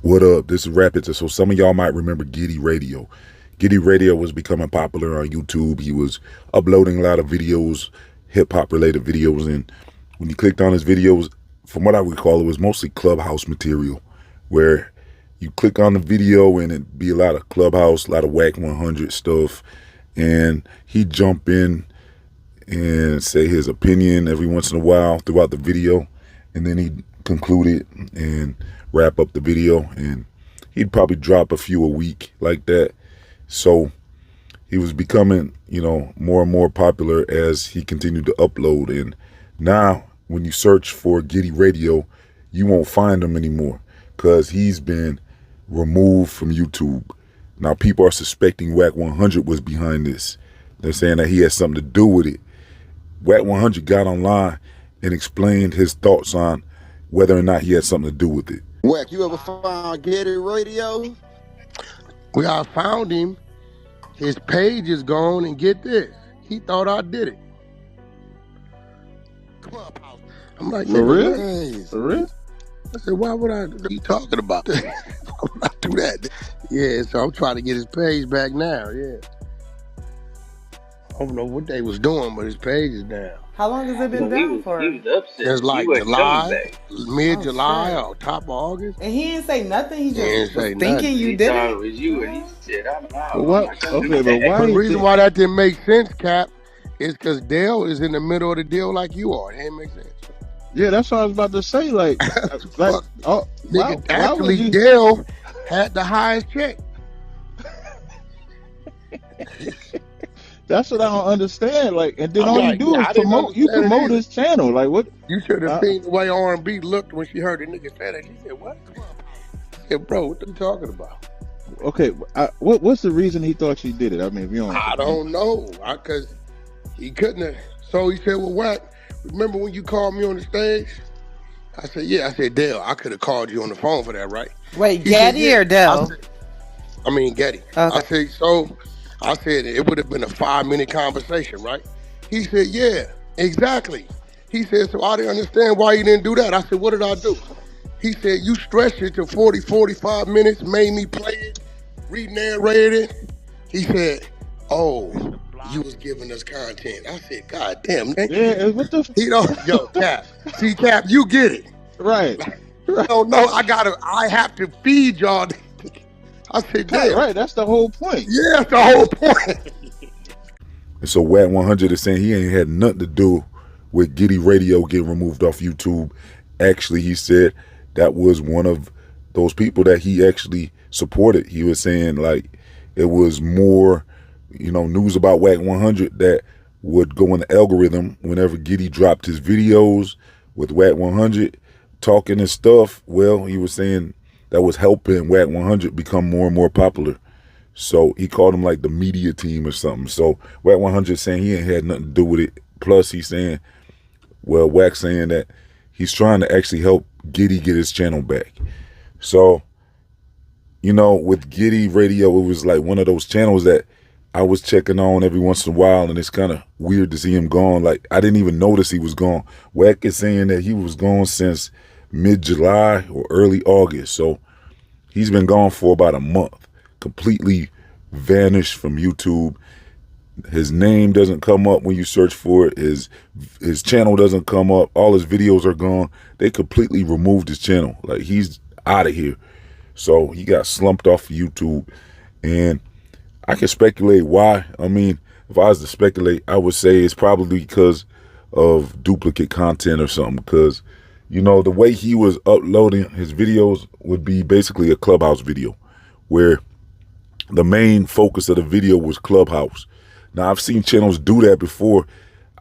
What up? This is Rapids. So some of y'all might remember Geddy Radio. Geddy Radio was becoming popular on YouTube. He was uploading a lot of videos, hip hop related videos, and when you clicked on his videos, from what I recall, it was mostly Clubhouse material, where you click on the video and it'd be a lot of Clubhouse, a lot of Wack 100 stuff, and he'd jump in and say his opinion every once in a while throughout the video, and then he'd conclude it and wrap up the video, and he'd probably drop a few a week like that. So he was becoming, more and more popular as he continued to upload. And now when you search for Geddy Radio, you won't find him anymore because he's been removed from YouTube. Now people are suspecting Wack 100 was behind this. They're saying that he had something to do with it. Wack 100 got online and explained his thoughts on whether or not he had something to do with it. Wack, you ever found Geddy Radio? Well, I found him. His page is gone, and get this, he thought I did it. Clubhouse. I'm like, For real? Nice. For real? I said, why would I? What are you talking about? Why would I do that? Yeah, so I'm trying to get his page back now. Yeah. I don't know what they was doing, but his page is down. How long has it been down for? He was upset. It's like July, mid-July or top of August. And he didn't say nothing. He just was say thinking nothing. you He did thought it. it was you, and he said, "I'm out." But what? Okay, but why? The reason why that didn't make sense, Cap, is because Dale is in the middle of the deal like you are. It didn't make sense. Yeah, that's what I was about to say. Like, oh, Nigga, why actually, would you? Dale had the highest check. That's what I don't understand. Like, and then I'm all you like, do yeah, is I didn't promote. You understand it promote either. his channel. Like, what? You should have seen the way R&B looked when she heard the nigga say that. She said, what? I said, bro, what are you talking about? Okay, what's the reason he thought she did it? I mean, if you don't, I don't know. Because he couldn't have. So he said, well, Wack, remember when you called me on the stage? I said, yeah. I said, Dale, I could have called you on the phone for that, right? Wait, He said, Geddy yeah. or Dell? I mean, Geddy. Okay. I said, so I said it would have been a 5-minute conversation, right? He said, yeah, exactly. He said, so I didn't understand why you didn't do that. I said, what did I do? He said, you stretched it to 40, 45 minutes, made me play it, re-narrated it. He said, oh, you was giving us content. I said, God damn, man. Yeah, what the? He don't, yo, Cap. See, Cap, you get it. Right. No, I have to feed y'all. I said, damn. Right. That's the whole point. Yeah, that's the whole point. And so Wack 100 is saying he ain't had nothing to do with Geddy Radio getting removed off YouTube. Actually, he said that was one of those people that he actually supported. He was saying like it was more, news about Wack 100 that would go in the algorithm whenever Geddy dropped his videos with Wack 100 talking and stuff. Well, he was saying that was helping Wack 100 become more and more popular. So he called him like the media team or something. So Wack 100 saying he ain't had nothing to do with it. Plus he's saying, well, Wack saying that he's trying to actually help Geddy get his channel back. So, with Geddy Radio, it was like one of those channels that I was checking on every once in a while, and it's kind of weird to see him gone. Like, I didn't even notice he was gone. Wack is saying that he was gone since mid-July or early August. So he's been gone for about a month, completely vanished from YouTube. His name doesn't come up when you search for it. His channel doesn't come up. All his videos are gone. They completely removed his channel. Like, he's out of here. So he got slumped off of YouTube. And I can speculate why. I mean, if I was to speculate, I would say it's probably because of duplicate content or something. Because, the way he was uploading his videos would be basically a Clubhouse video where the main focus of the video was Clubhouse. Now, I've seen channels do that before.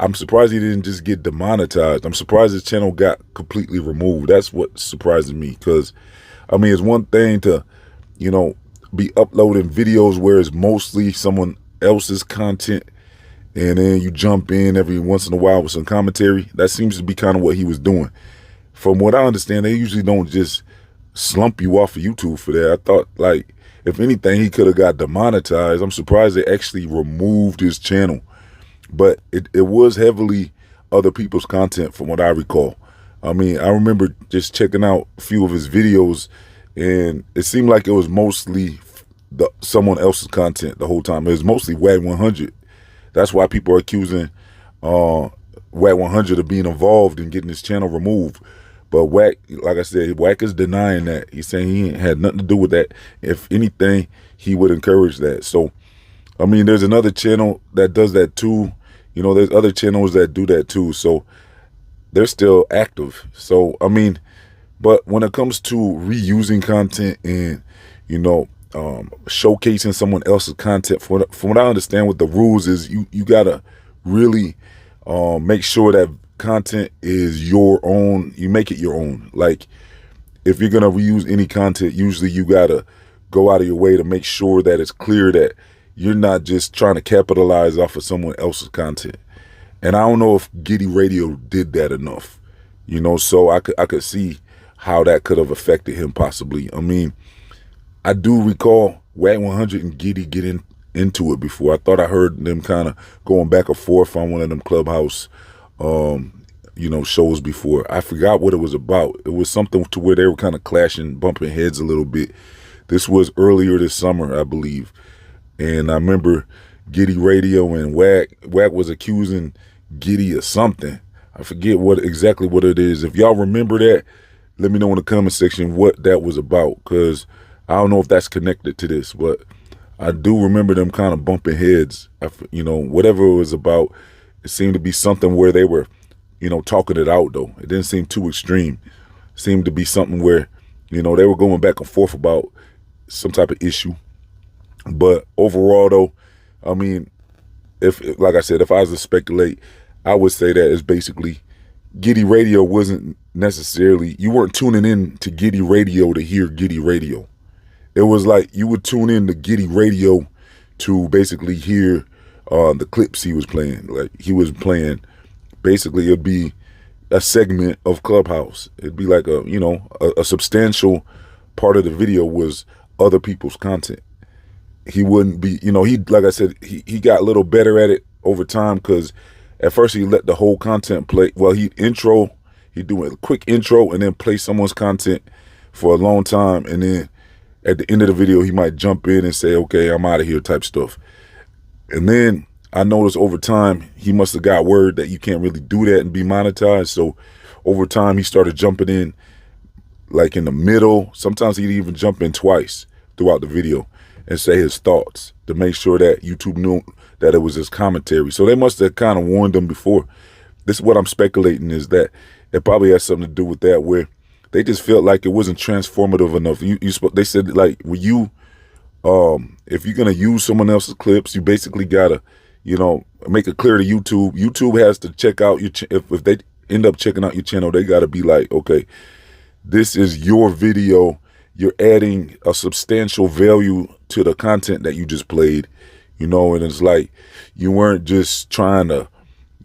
I'm surprised he didn't just get demonetized. I'm surprised his channel got completely removed. That's what surprises me because, it's one thing to, be uploading videos where it's mostly someone else's content and then you jump in every once in a while with some commentary. That seems to be kind of what he was doing. From what I understand, they usually don't just slump you off of YouTube for that. I thought, like, if anything, he could have got demonetized. I'm surprised they actually removed his channel. But it was heavily other people's content from what I recall. I remember just checking out a few of his videos and it seemed like it was mostly someone else's content the whole time. It was mostly Wack 100. That's why people are accusing Wack 100 of being involved in getting his channel removed. But Wack, like I said, Wack is denying that. He's saying he had nothing to do with that. If anything, he would encourage that. So, I mean, there's another channel that does that too. You know, there's other channels that do that too. So they're still active. So, I mean, but when it comes to reusing content and, you know, showcasing someone else's content, from what I understand what the rules is, you gotta really make sure that content is your own. You make it your own. Like, if you're gonna reuse any content, usually you gotta go out of your way to make sure that it's clear that you're not just trying to capitalize off of someone else's content. And I don't know if Geddy Radio did that enough, you know, so I could see how that could have affected him possibly. I mean, I do recall Wack 100 and Geddy getting into it before. I thought I heard them kind of going back and forth on one of them Clubhouse, you know, shows before. I forgot what it was about. It was something to where they were kind of clashing, bumping heads a little bit. This was earlier this summer, I believe. And I remember Geddy Radio and Wack was accusing Geddy of something. I forget exactly what it is. If y'all remember that, let me know in the comment section what that was about, because I don't know if that's connected to this, but I do remember them kind of bumping heads. You know, whatever it was about, it seemed to be something where they were, you know, talking it out, though. It didn't seem too extreme. It seemed to be something where, you know, they were going back and forth about some type of issue. But overall, though, I mean, like I said, if I was to speculate, I would say that it's basically Geddy Radio wasn't necessarily, you weren't tuning in to Geddy Radio to hear Geddy Radio. It was like you would tune in to Geddy Radio to basically hear the clips he was playing. Like, he was playing, basically it'd be a segment of Clubhouse. It'd be like a substantial part of the video was other people's content. He wouldn't be, you know, like I said, he got a little better at it over time, because at first he let the whole content play. Well, he'd do a quick intro and then play someone's content for a long time, and then at the end of the video he might jump in and say, okay, I'm out of here type stuff. And then I noticed over time he must have got word that you can't really do that and be monetized. So over time he started jumping in like in the middle. Sometimes he'd even jump in twice throughout the video and say his thoughts to make sure that YouTube knew that it was his commentary. So they must have kind of warned him before. This is what I'm speculating, is that it probably has something to do with that, where they just felt like it wasn't transformative enough. They said, like, if you're gonna use someone else's clips, you basically gotta, you know, make it clear to YouTube. YouTube has to check out your if they end up checking out your channel, they gotta be like, okay, this is your video. You're adding a substantial value to the content that you just played, you know, and it's like you weren't just trying to,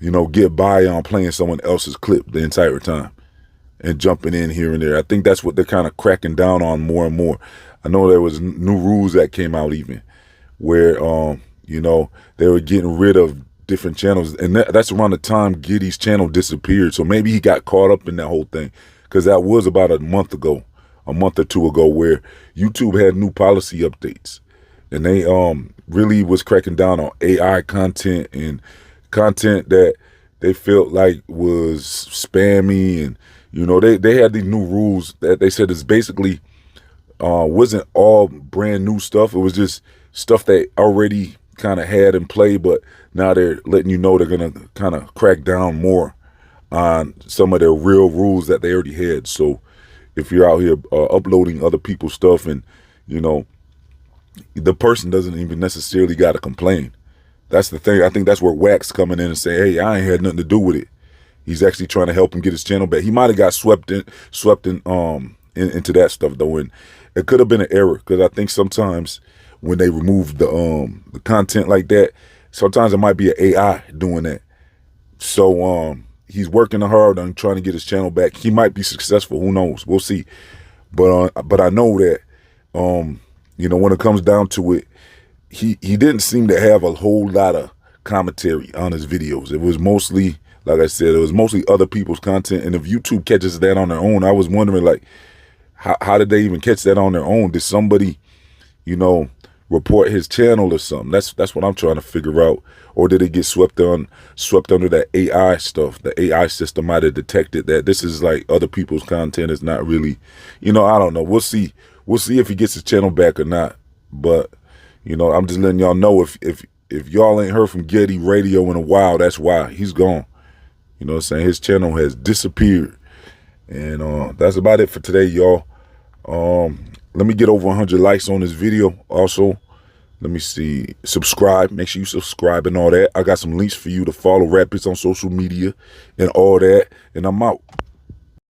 you know, get by on playing someone else's clip the entire time and jumping in here and there. I think that's what they're kind of cracking down on more and more. I know there was new rules that came out even where, you know, they were getting rid of different channels, and that's around the time Geddy's channel disappeared. So maybe he got caught up in that whole thing, because that was about a month or two ago, where YouTube had new policy updates, and they really was cracking down on AI content and content that they felt like was spammy. And, you know, they had these new rules that they said is basically wasn't all brand new stuff. It was just stuff they already kind of had in play, but now they're letting you know they're gonna kind of crack down more on some of their real rules that they already had. So if you're out here uploading other people's stuff, and, you know, the person doesn't even necessarily got to complain. That's the thing. I think that's where Wack's coming in and saying, hey, I ain't had nothing to do with it. He's actually trying to help him get his channel back. He might have got swept into that stuff, though, and it could have been an error, because I think sometimes when they remove the content like that, sometimes it might be an AI doing that. So he's working hard on trying to get his channel back. He might be successful. Who knows? We'll see. But I know that you know, when it comes down to it, he didn't seem to have a whole lot of commentary on his videos. It was mostly, like I said, it was mostly other people's content. And if YouTube catches that on their own, I was wondering, like, how did they even catch that on their own? Did somebody, you know, report his channel or something? That's what I'm trying to figure out. Or did it get swept under that AI stuff? The AI system might have detected that this is like other people's content is not really, you know, I don't know. We'll see. We'll see if he gets his channel back or not. But, you know, I'm just letting y'all know if y'all ain't heard from Geddy Radio in a while, that's why. He's gone. You know what I'm saying? His channel has disappeared. And that's about it for today, y'all. Let me get over 100 likes on this video. Also, let me see. Subscribe. Make sure you subscribe and all that. I got some links for you to follow rappers on social media and all that. And I'm out.